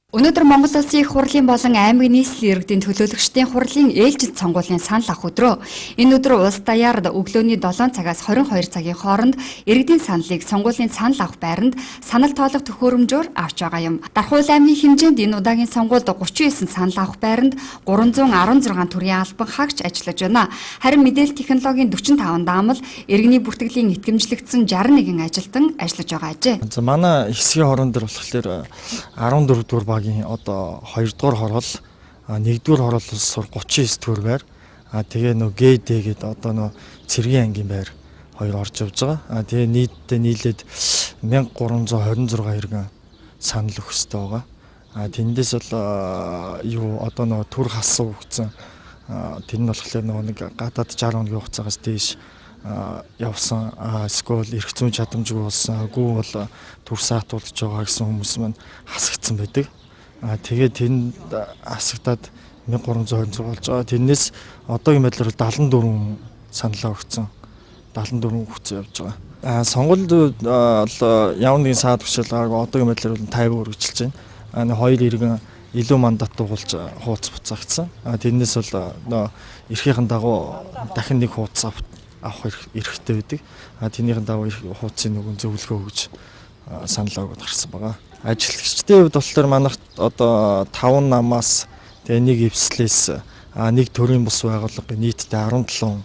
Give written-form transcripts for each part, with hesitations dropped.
Өнөөдөр Монгол Улсын их хурлын болон аймаг нийслэлийн иргэдийн төлөөлөгчдийн хурлын ээлжид сонгуулийн санал авах өдрөө. Энэ өдөр улс даяард өглөөний 7 цагаас 22 цагийн хооронд иргэдийн саналыг сонгуулийн санал авах байранд санал тоолох төхөөрөмжөөр авч байгаа юм. Дархуул аймгийн хэмжээнд энэ удаагийн сонгуульд 39 санал авах байранд 316 төрлийн албан хаагч ажиллаж байна. Харин мэдээлэл технологийн 45 даамал, иргэний бүртгэлийн итгэмжлэгдсэн 61 ажилтан ажиллаж байгаа ажээ. За манай хэсгийн хорон дээр болохоор 14 дугаар багийн одоо 2 дугаар хороол 1 дугаар хороолоос 39 төр байр. Тэгээ нөө ГД гэдэг одоо нөө цэргийн ангийн байр 2 орж явж байгаа. Тэгээ нийтдээ нийлээд 1326 иргэн санал өгөх ёстой байгаа. Тэндээс бол юу одоо нөө төр хасуу өгсөн. Тэр нь болохоор нэг гадаад 60 хоногийн хугацаагаас дээш явсан эсвэл эрх зүйн чадамжгүй болсон гүү бол төр саатуулж байгаа гэсэн хүмүүс маань хасагдсан байдаг. Тэгээд тэнд хасагдаад 1326 болж байгаа. Тэрнээс одоогийн байдлаар 74 саналаа өгсөн. 74 хүчтэй явж байгаа. Сонгуульд явна нэгэн саад бишэлгаагүй одоогийн байдлаар 50 үргэлжилж байна. Хоёр иргэн илүү мандат дуулж хууц буцаагдсан. Тэрнээс бол эрхийн дагуу дахин нэг хууц авах эрхтэй байдаг. Тэрнийхэн дагуу хууцын нүгэн зөвлөгөө өгж санал өгöd гарсан байгаа. Ажилтгчдын хувьд болохоор манайх одоо 5 намаас тэгээ нэг эвслээс нэг төрийн бус байгууллага нийтдээ 17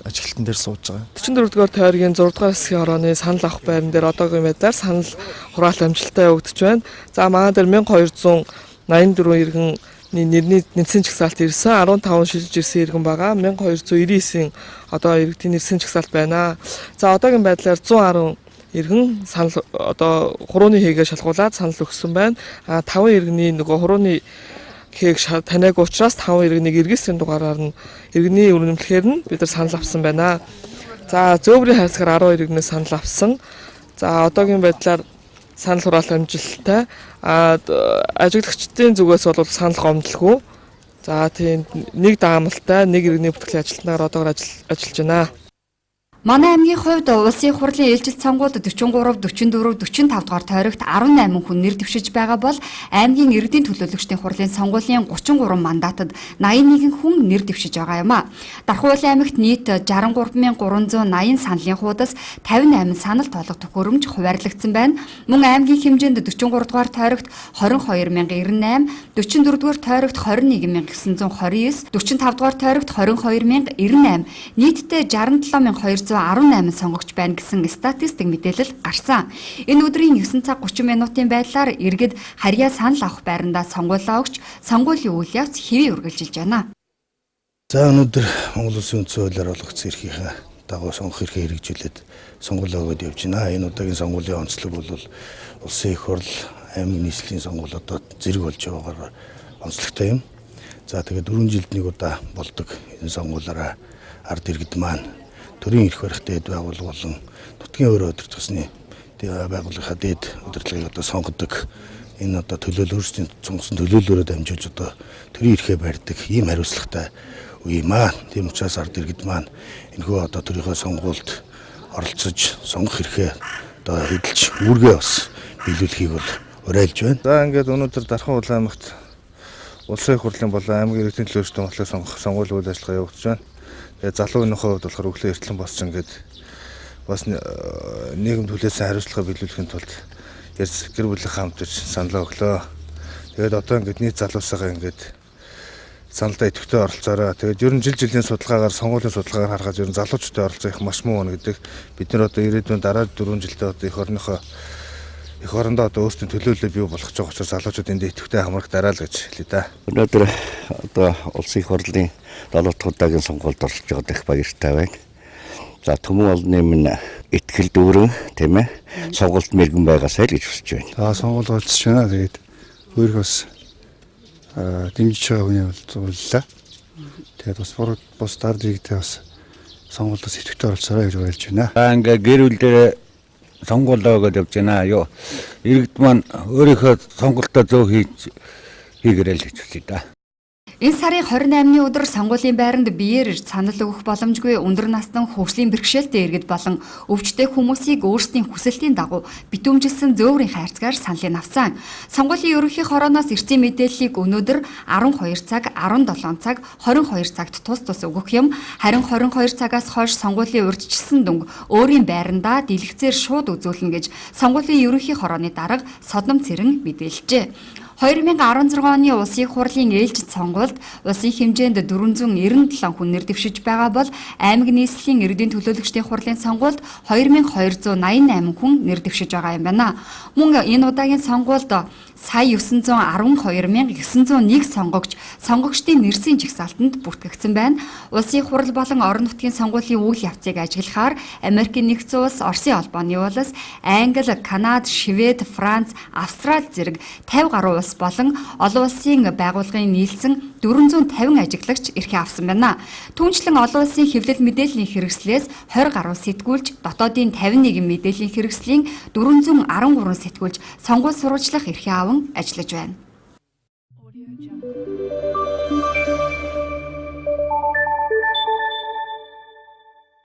ажилтан дээр сууж байгаа. 44 дугаар тойргийн 6 дугаар хэсгийн хорооны санал авах байран дээр одоогийн байдлаар санал хураалт амжилттай явагдаж байна. За манай дээр 1284 иргэн нэрний нэрсэн чагсаалт ирсэн, 15 шилж ирсэн иргэн байгаа. 1299 одоо иргэдийн нэрсэн чагсаалт байна. За одоогийн байдлаар 110 иргэн санал одоо хурууны хийгээ шалгуулад санал өгсөн байна. 5 иргэний нөгөө хурууны хийг таниаг учраас 5 иргэнийг эргээсрийн дугаараар нь иргэний өрнөмлөхээр нь бид нар санал авсан байна. За зөөврийн хайрцгаар 12 иргэнээс санал авсан. За одоогийн байдлаар санал хураалт амжилттай. Ажиглагчдын зүгээс бол санал гомдлгүй. За тийм нэг даамалтай нэг иргэний бүртгэлийн ажилтнаар одоогор ажиллаж байна. Манай аймгийн хувьд улсын хурлын ээлжид сонгуульд 43, 44, 45 дугаар тойрогт 18 хүн нэр дэвшиж байгаа бол аймгийн иргэдийн төлөөлөгчдийн хурлын сонгуулийн 33 мандатад 81 хүн нэр дэвшиж байгаа юм а. Дархуул аймагт нийт 63380 саналын хуудас 58 санал тоолох төхөөрөмж хуваарлагдсан байна. Мөн аймгийн хэмжээнд 43 дугаар тойрогт 22098, 44 дугаар тойрогт 21929, 45 дугаар тойрогт 22098, нийтдээ 67218 сонгогч байна гэсэн статистик мэдээлэл гарсан. Энэ өдрийн 9 цаг 30 минутын байдлаар иргэд харьяа санал авах байрандаа сонгуулаа өгч сонгуулийн үйл явц хэвээ үргэлжилж байна. За өнөөдөр Монгол Улсын үндсэн хуулиар олгогдсон эрхийнхээ дагуу сонгох эрхээ хэрэгжүүлээд сонгуулаа өгöd явж байна. Энэ удаагийн сонгуулийн онцлог бол улсын их хурл аймаг нийслэлийн сонгуул одоо зэрэг болж байгаагаар онцлогтой юм. За тэгээд 4 жилд нэг удаа болдог энэ сонгуулаараа ард иргэд маань төрийн эрх барихтай байгууллага болон нутгийн өөрөө өдөрт тусны байгууллагынхаа дээд удирдлагыг одоо сонгодог. Энэ одоо төлөөлөлтийн сонгосон төлөөллөөрөө дамжуулж одоо төрийн эрхээ барьдаг ийм хариуцлагатай үе юм аа. Тийм учраас ард иргэд маань энэхүү одоо төрийнхөө сонгуульд оролцож сонгох эрхээ одоо эдэлж үүргээ бас биелүүлэхийг бол уриалж байна. За ингээд өнөөдөр Дархан аймагт улсын их хурлын болон аймгийн иргэдийн төлөөлөгчдийн хурлын сонгох сонгуулийн үйл ажиллагаа явагдаж байна. Тэгээ залуугийн хувьд болохоор өглөө эртлэн босч ингээд бас нийгэм төлөөсөн хариуцлага биелүүлэхийн тулд гэр бүлийн хамт ирж саналаа өглөө. Тэгээд одоо ингээд нийт залуусаагаа ингээд саналдаа идэвхтэй оролцоорой. Тэгээд ер нь жилийн судалгаагаар сонгуулийн судалгаагаар харахад ер нь залуучуудын оролцоо их маш муу байна гэдэг. Бид нар одоо ирээдүйн дараа 4 жилдээ одоо их орондоо одоо өөрсдийн төлөөлөл бий болгож байгаа учраас залуучууд энд идэвхтэй хамрах дараа л гэж хэлээ да. Өнөөдөр одоо улсын их хурлын 7 дахь удаагийн сонгуульд оролцож байгаа дэх баяртай байна. За төмөн олонны минь итгэл дүүрэн тийм ээ сонгуульд мэрэгэн байгаасай л гэж хүсэж байна. Сонгуул болцож байна. Тэгээд өөрөөх бас дэмжиж байгаа хүний болцууллаа. Тэгээд бас дард иргэдээ бас сонгуульд бас идэвхтэй оролцоорой гэж уриалж байна. Ингээ гэр бүл дээр сонгуулаа өгöd явж байна. Иргэд маань өөрийнхөө сонголтоо зөв хийгээрэй л гэж хүсэе да. Энэ сарын 28-ны өдөр сонгуулийн байранд биеэр ирж санал өгөх боломжгүй өндөр насны хөгжлийн бэрхшээлтэй иргэд болон өвчтэй хүмүүсийг өөрсдийн хүсэлтийн дагуу битүүмжилсэн зөөврийн хайрцгаар саналыг авсан. Сонгуулийн ерөнхий хорооноос ирсэн мэдээллийг өнөөдөр 12 цаг, 17 цаг, 22 цагт тус өгөх юм. Харин 22 цагаас хойш сонгуулийн урьдчилсан дүнг өөрийн байрандаа дэлгэцээр шууд үзүүлнэ гэж сонгуулийн ерөнхий хорооны дарга Содном Цэрэн мэдээлжээ. 2016 оны улсын их хурлын ээлжид сонгуульд улсын хэмжээнд 497 хүн нэр дэвшиж байгаа бол аймаг нийслэлийн иргэдийн төлөөлөгчдийн хурлын сонгуульд 2288 хүн нэр дэвшиж байгаа юм байна. Мөн энэ удаагийн сонгуульд сая 912,901 сонгогчдын нэрсийн жагсаалтанд бүртгэгдсэн байна. Улсын их хурл болон орон нутгийн сонгуулийн үйл явцыг ажиглахаар Америкийн нэгдсэн улс, Оросын холбооны улс, Англи, Канада, Швед, Франц, Австрали зэрэг 50 гаруй улс болон олон улсын байгууллагын нийлсэн 450 ажиглагч эрхээ авсан байна. Түүнчлэн олон улсын хэвлэл мэдээллийн хэрэгслээс 20 гаруй сэтгүүлч, дотоодын 51 мэдээллийн хэрэгслийн 413 сэтгүүлч сонгууль сурвалжлах эрхээ аван ажиллаж байна.